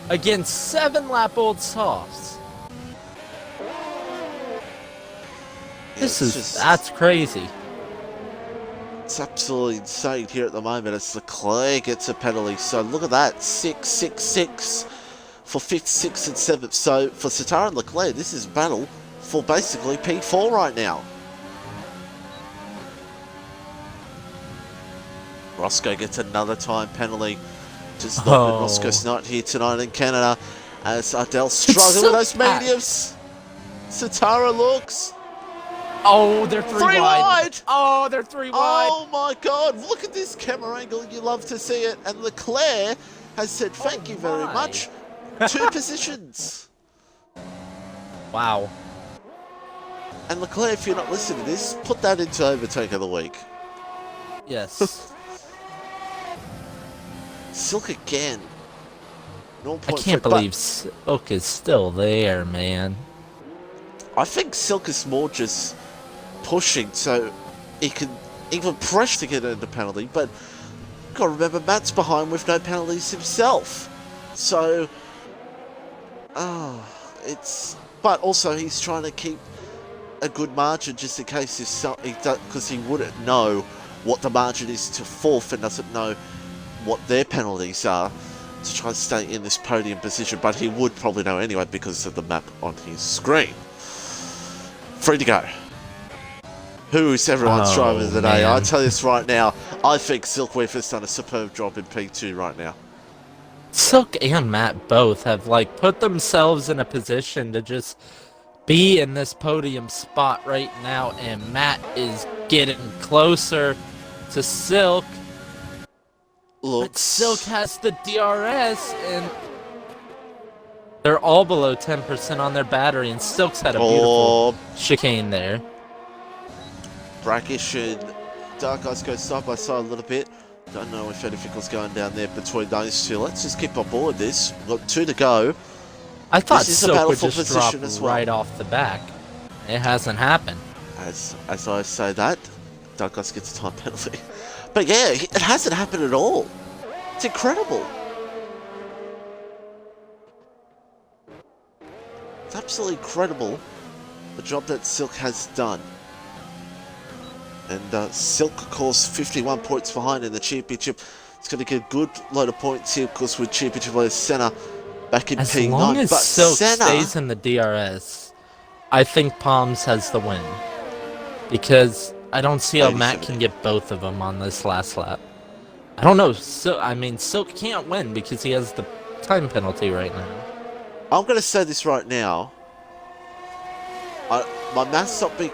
against 7 lap old softs. That's crazy. It's absolutely insane here at the moment as Leclerc gets a penalty. So look at that, 6, 6, 6 for 5th, 6th and 7th. So for Satara and Leclerc, this is battle for basically P4 right now. Roscoe gets another time penalty. Just not with Roscoe's not here tonight in Canada. As Ardell struggling with those mediums. Satara looks. Oh, they're 3 wide. Oh, they're 3 wide. Oh my god, look at this camera angle. You love to see it. And Leclerc has said thank you very much. 2 positions. Wow. And Leclerc, if you're not listening to this, put that into overtake of the week. Yes. Silk again. I can't believe Silk is still there, man. I think Silk is more just pushing so he can even pressure to get into penalty, but gotta remember Matt's behind with no penalties himself. So but also he's trying to keep a good margin just in case because he wouldn't know what the margin is to 4th and doesn't know what their penalties are to try to stay in this podium position, but he would probably know anyway because of the map on his screen. 3 to go. Who's everyone's driver of the day? I tell you this right now, I think Silkweave has done a superb job in P2 right now. Silk and Matt both have put themselves in a position to just be in this podium spot right now, and Matt is getting closer to Silk. But Silk has the DRS, and they're all below 10% on their battery, and Silk's had a beautiful chicane there. Brackish and Dark Eyes go side by side a little bit. Don't know if anything was going down there between those two. Let's just keep on board this. We've got 2 to go. I thought This is a Silk battle would for just drop position as well. right off the back. It hasn't happened. As I say that, Douglas gets a time penalty. But yeah, it hasn't happened at all. It's incredible. It's absolutely incredible the job that Silk has done. And Silk, of course, 51 points behind in the championship. It's going to get a good load of points here, of course, with championship leader Senna back in P9. As long as but Silk Senna, stays in the DRS, I think Poms has the win. Because I don't see how Matt can get both of them on this last lap. I don't know. Silk can't win because he has the time penalty right now. I'm going to say this right now. My math's not big.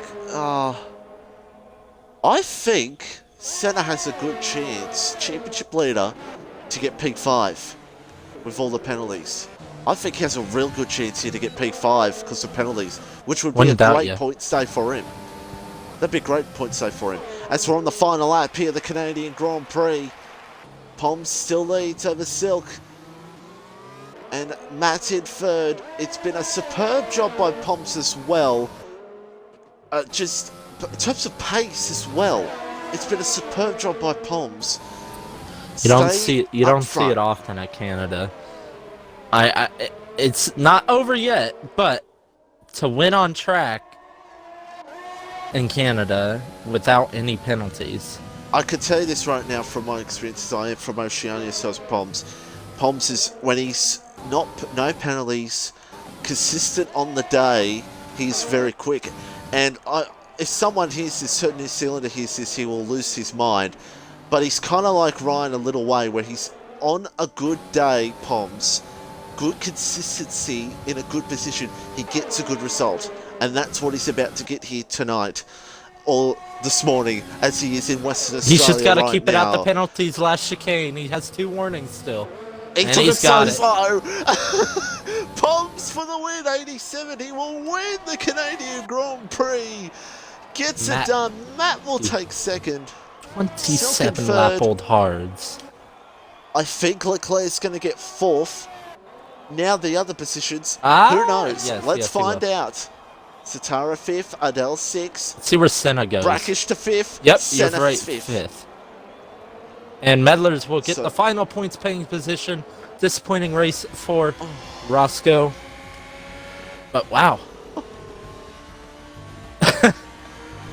I think Senna has a good chance, championship leader, to get P5 with all the penalties. I think he has a real good chance here to get P5 because of penalties, which would be a great point save for him. That'd be a great point save for him. As we're on the final lap here, the Canadian Grand Prix, Poms still leads over Silk. And Matt in third. It's been a superb job by Poms as well. Just in terms of pace as well, it's been a superb job by Poms. You don't see it often at Canada. It's not over yet, but to win on track in Canada without any penalties. I can tell you this right now from my experience as I am from Oceania, so is Poms. Poms is, when he's no penalties, consistent on the day, he's very quick. And if someone hears this, certain New Zealander hears this, he will lose his mind. But he's kind of like Ryan a little way, where he's on a good day, Poms, good consistency in a good position, he gets a good result. And that's what he's about to get here tonight, or this morning, as he is in Western Australia. He's just got to right keep it now. out the penalties last chicane. He has 2 warnings still. He took it so slow. Poms for the win, 87. He will win the Canadian Grand Prix. Gets it done. Matt will take second. 27 lap old hards. I think Leclerc's going to get fourth. Now the other positions, who knows? Let's find out. Satara 5th, Adele 6th. Let's see where Senna goes. Brackish to 5th. Yep, Senna you're right, 5th. And Medlers will get the final points paying position. Disappointing race for Roscoe. But wow.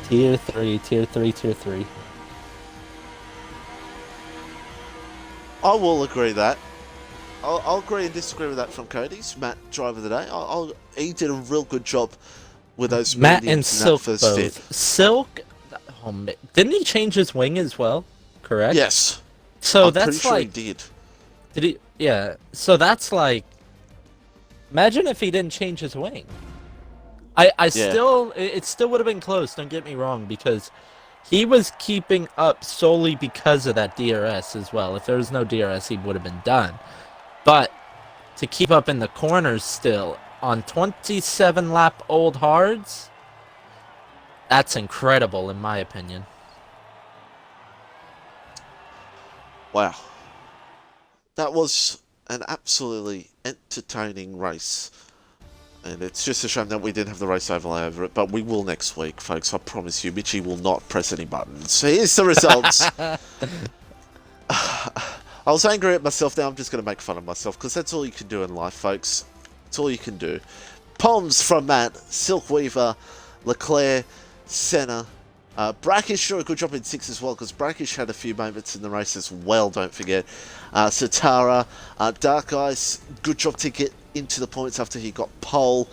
Tier 3, Tier 3, Tier 3. I will agree that. I'll agree and disagree with that from Cody's. Matt, driver of the day. He did a real good job with those Matt and Silk first both. fit. Silk, didn't he change his wing as well? Correct? Yes. So I'm that's pretty sure like... he did. Did he? Yeah. So that's like... Imagine if he didn't change his wing. It still would have been close, don't get me wrong, because he was keeping up solely because of that DRS as well. If there was no DRS, he would have been done. But to keep up in the corners still on 27 lap old hards, that's incredible in my opinion. Wow. That was an absolutely entertaining race. And it's just a shame that we didn't have the race overlay over it, but we will next week, folks. I promise you, Mitchie will not press any buttons. Here's the results. I was angry at myself. Now I'm just going to make fun of myself, because that's all you can do in life, folks. It's all you can do. Poms from Matt, Silk Weaver, Leclerc, Senna. Brackish doing a good job in 6 as well, because Brackish had a few moments in the race as well, don't forget. Satara, Dark Ice, good job to get into the points after he got pole.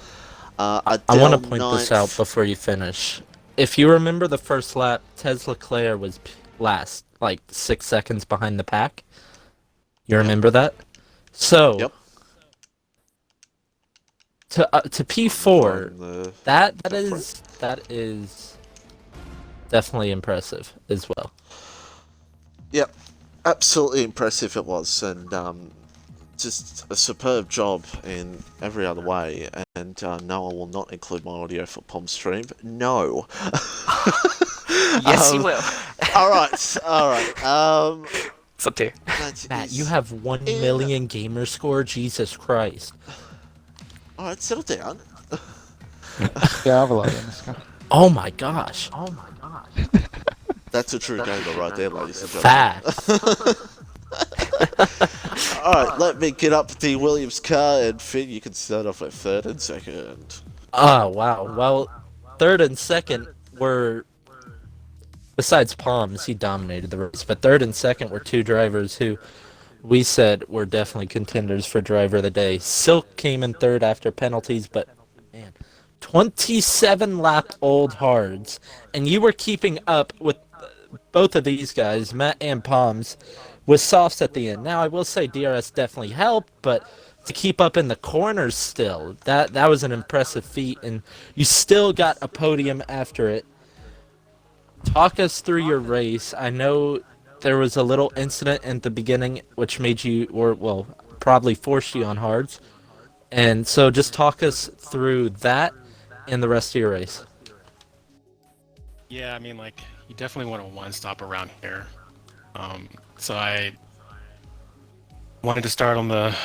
I want to point this out before you finish. If you remember the first lap, Tez Leclerc was last, like 6 seconds behind the pack. You remember that? So, to P4, that is definitely impressive as well. Yep, absolutely impressive it was, and just a superb job in every other way. And no, I will not include my audio for Poms stream. No. Yes, you will. all right. So too. That Matt, you is have 1 in. million gamer score? Jesus Christ. Alright, settle down. Yeah, I have a lot of gamer score. Oh my gosh. That's a true gamer right there, ladies and gentlemen. Facts. Alright, let me get up the Williams car, and Finn, you can start off at third and second. Oh, wow. Well, third and second were, besides Poms, he dominated the race, but third and second were two drivers who we said were definitely contenders for driver of the day. Silk came in third after penalties, but man, 27 lap old hards, and you were keeping up with both of these guys, Matt and Poms, with softs at the end. Now I will say DRS definitely helped, but to keep up in the corners still, that was an impressive feat, and you still got a podium after it. Talk us through your race. I know there was a little incident in the beginning which made you, or well, probably forced you on hards. And so just talk us through that and the rest of your race. Yeah, I mean, like, you definitely want a one stop around here. So I wanted to start on the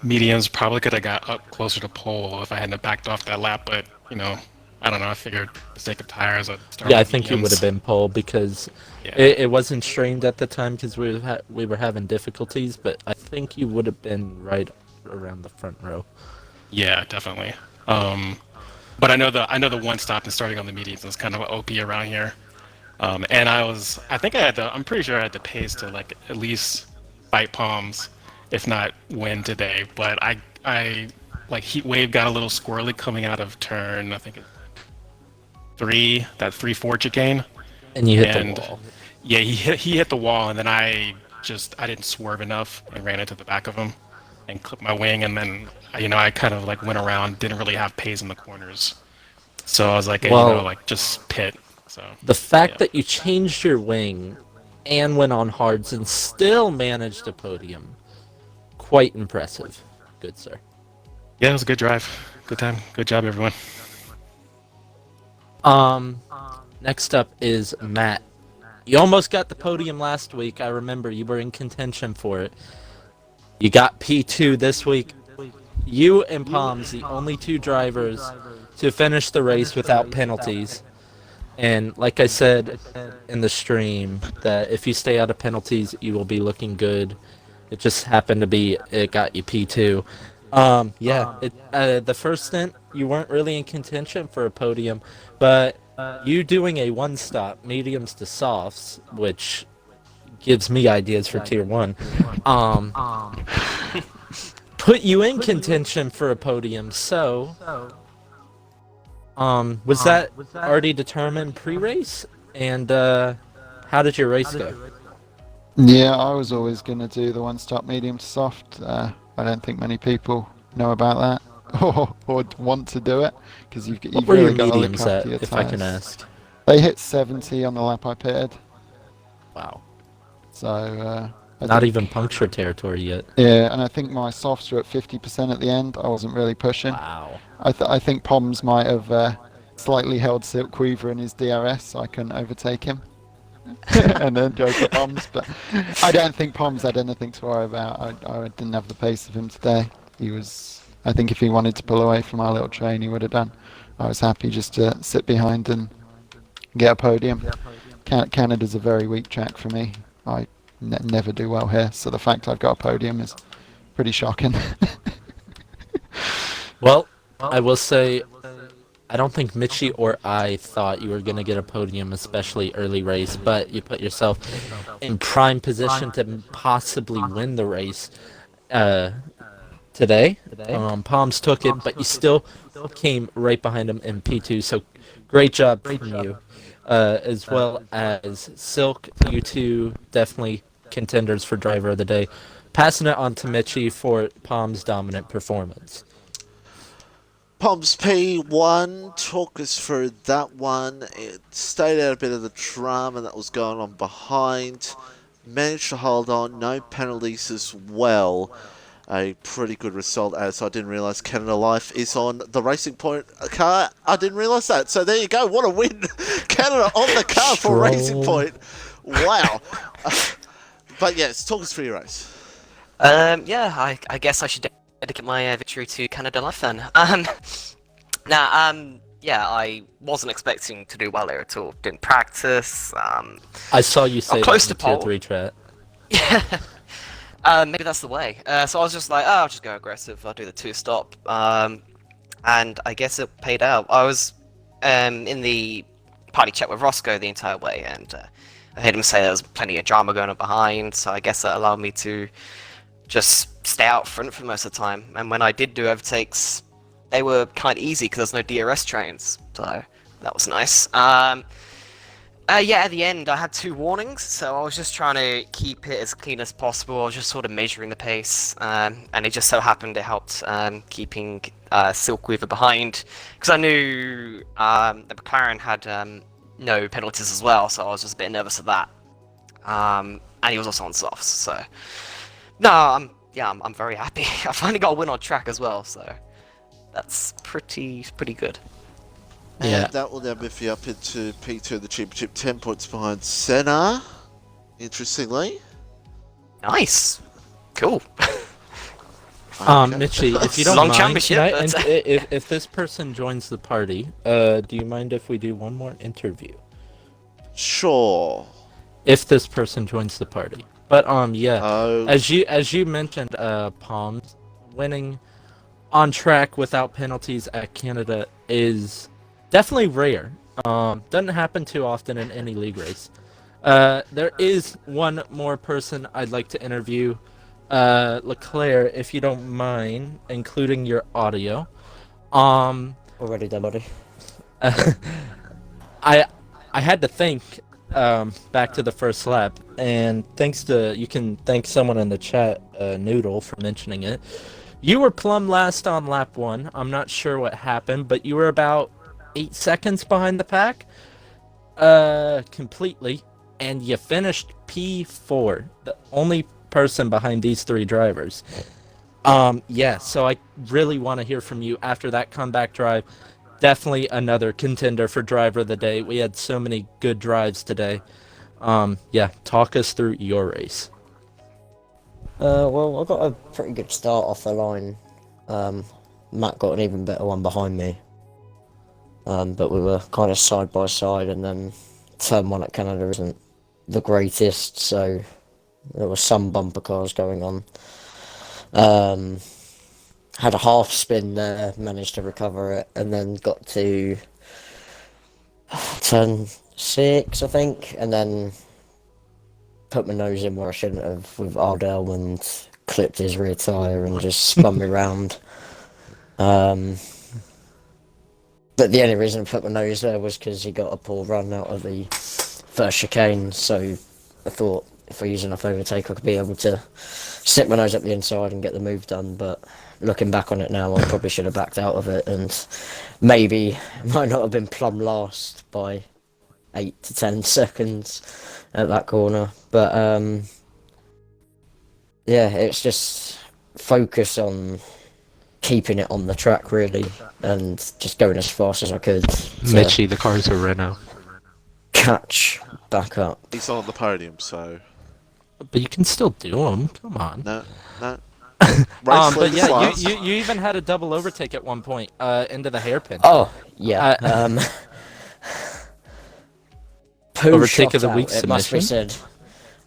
mediums. Probably could have got up closer to pole if I hadn't backed off that lap, but I don't know. I figured for the sake of tires, I'd start Yeah, I with think you would have mediums. been pole because Yeah, it wasn't streamed at the time because we were having difficulties, but I think you would have been right around the front row. yeah, definitely. But I know the one stop and starting on the mediums was kind of OP around here. And I'm pretty sure I had the pace to like at least fight Palms, if not win today. But I like Heat Wave got a little squirrely coming out of turn. I think that 3-4 chicane, And you hit the and wall. yeah, he hit the wall, and then I didn't swerve enough and ran into the back of him and clipped my wing, and then I kind of like went around, didn't really have pace in the corners, so I was like, Well, like just pit. So the fact yeah. that you changed your wing and went on hards and still managed a podium, quite impressive. Good sir. Yeah, it was a good drive. Good time. Good job, everyone. Um, Next up is Matt. You almost got the podium last week. I remember you were in contention for it. You got P2 this week. You and Palms, the only two drivers to finish the race without penalties. And like I said in the stream, that if you stay out of penalties, you will be looking good. It just happened to be it got you P2. The first stint you weren't really in contention for a podium, but you doing a one stop mediums to softs, which gives me ideas for tier one, um, put you in contention for a podium. So, was that already determined pre-race? And how did your race go? Yeah, I was always going to do the one-stop medium to soft. I don't think many people know about that or want to do it because What you've were your really got to look mediums after at, your if I can tires. ask? They hit 70 on the lap I pitted, Wow. so I Not think, even puncture territory yet. yeah, and I think my softs were at 50% at the end. I wasn't really pushing. Wow. I think Poms might have slightly held Silk Weaver in his DRS so I couldn't overtake him. And then go for Poms, but I don't think Poms had anything to worry about. I didn't have the pace of him today. I think if he wanted to pull away from our little train, he would have done. I was happy just to sit behind and get a podium. Canada's a very weak track for me. I never do well here, so the fact I've got a podium is pretty shocking. Well, I will say, I don't think Mitchie or I thought you were going to get a podium, especially early race, but you put yourself in prime position to possibly win the race today. Palms took it, but you still came right behind him in P2, so great job from you. As well as Silk, you two definitely contenders for driver of the day. Passing it on to Mitchie for Palm's dominant performance. Poms P1, talk us through that one. It stayed out a bit of the drama that was going on behind. Managed to hold on, no penalties as well. A pretty good result, as I didn't realise Canada Life is on the Racing Point car. I didn't realise that. So there you go. What a win. Canada on the car for Racing Point. Wow. But yes, talk us through your race. Yeah, I guess I should dedicate my victory to Canada Life then. Yeah, I wasn't expecting to do well here at all. Didn't practice. I saw you say close that in to the tier pole. 3 chat. Yeah. Maybe that's the way. So I was just like, oh, I'll just go aggressive. I'll do the 2-stop. And I guess it paid out. I was in the party chat with Roscoe the entire way, and I heard him say there was plenty of drama going on behind, so I guess that allowed me to just stay out front for most of the time. And when I did do overtakes, they were kind of easy because there's no DRS trains, so that was nice. Yeah, at the end I had 2 warnings, so I was just trying to keep it as clean as possible. I was just sort of measuring the pace, and it just so happened it helped keeping Silkweaver behind, because I knew the McLaren had no penalties as well, so I was just a bit nervous of that. And he was also on softs, so no, I'm very happy. I finally got a win on track as well, so that's pretty good. Yeah. And that will now move you up into P2 of the championship, 10 points behind Senna, interestingly. Nice, cool. Mitchie, if you don't Long mind, championship, can I, but- if this person joins the party, do you mind if we do one more interview? Sure. If this person joins the party. But yeah, Oh, as you mentioned, Poms, winning on track without penalties at Canada is definitely rare. Doesn't happen too often in any league race. There is one more person I'd like to interview. Leclerc, if you don't mind, including your audio. Already done, buddy. I had to think back to the first lap, and you can thank someone in the chat, Noodle, for mentioning it. You were plumb last on lap 1. I'm not sure what happened, but you were about 8 seconds behind the pack, completely, and you finished P4, the only person behind these 3 drivers. Yeah, so I really want to hear from you after that comeback drive. Definitely another contender for driver of the day. We had so many good drives today. Yeah, talk us through your race. Well, I got a pretty good start off the line. Matt got an even better one behind me. But we were kind of side by side, and then turn 1 at Canada isn't the greatest, so there was some bumper cars going on. Had a half spin there, managed to recover it, and then got to turn 6, I think, and then put my nose in where I shouldn't have with Ardell and clipped his rear tyre and just spun me round. But the only reason I put my nose there was because he got a poor run out of the first chicane, so I thought if I use enough overtake I could be able to stick my nose up the inside and get the move done. But looking back on it now, I probably should have backed out of it, and maybe might not have been plumb last by 8 to 10 seconds at that corner. But yeah, it's just focus on keeping it on the track really, and just going as fast as I could to Mitchie, the car's a Renault. catch back up. he's on the podium, so But you can still do them. Come on. no. But leaders yeah, last. you even had a double overtake at one point into the hairpin. Oh yeah. Poo Overtake shot of the out, week it must be submission? said.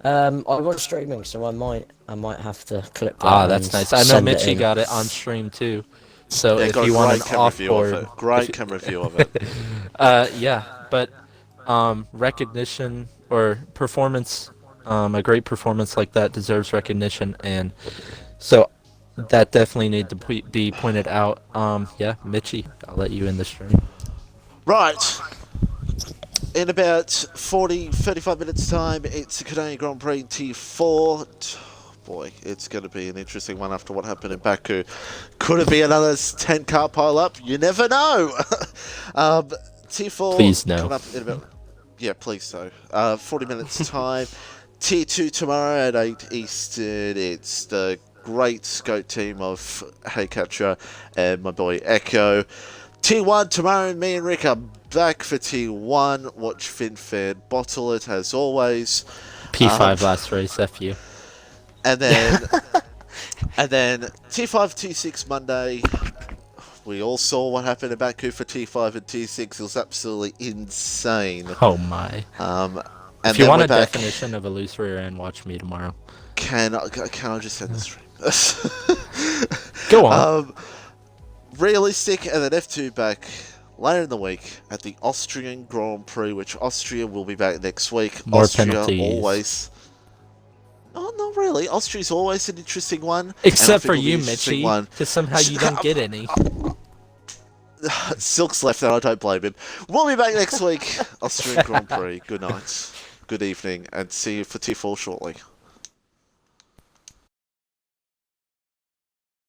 I was streaming, so I might have to clip that. Ah, that's and nice. I know send it Mitchie in. got it on stream too. So Yeah, if got you a want great an camera view of off-board, it. Great camera view of it. yeah, but recognition or performance, a great performance like that deserves recognition, and so that definitely need to be pointed out. Yeah, Mitchie, I'll let you in the stream. Right. In about 35 minutes time, it's the Canadian Grand Prix T4. Boy, it's going to be an interesting one after what happened in Baku. Could it be another 10 car pile up? You never know. T4. Please no. Coming up in about, yeah, please so. 40 minutes time. T2 tomorrow at 8 Eastern. It's the great Scout team of Haycatcher and my boy Echo. T1 tomorrow, and me and Rick are back for T1. Watch FinFan bottle it as always. P5 last race, F you. And then, T5, T6 Monday. We all saw what happened at Baku for T5 and T6. It was absolutely insane. Oh my. And If you then want we're a back. definition of a loose rear end, watch me tomorrow. Can I just end the stream? Go on. Realistic, and then F2 back later in the week at the Austrian Grand Prix, which Austria will be back next week. More Austria penalties. Always. Oh, not really. Austria's always an interesting one. Except for you, Mitchie, because somehow you don't get any. Silk's left, and I don't blame him. We'll be back next week. Austrian Grand Prix. Good night, good evening, and see you for T4 shortly.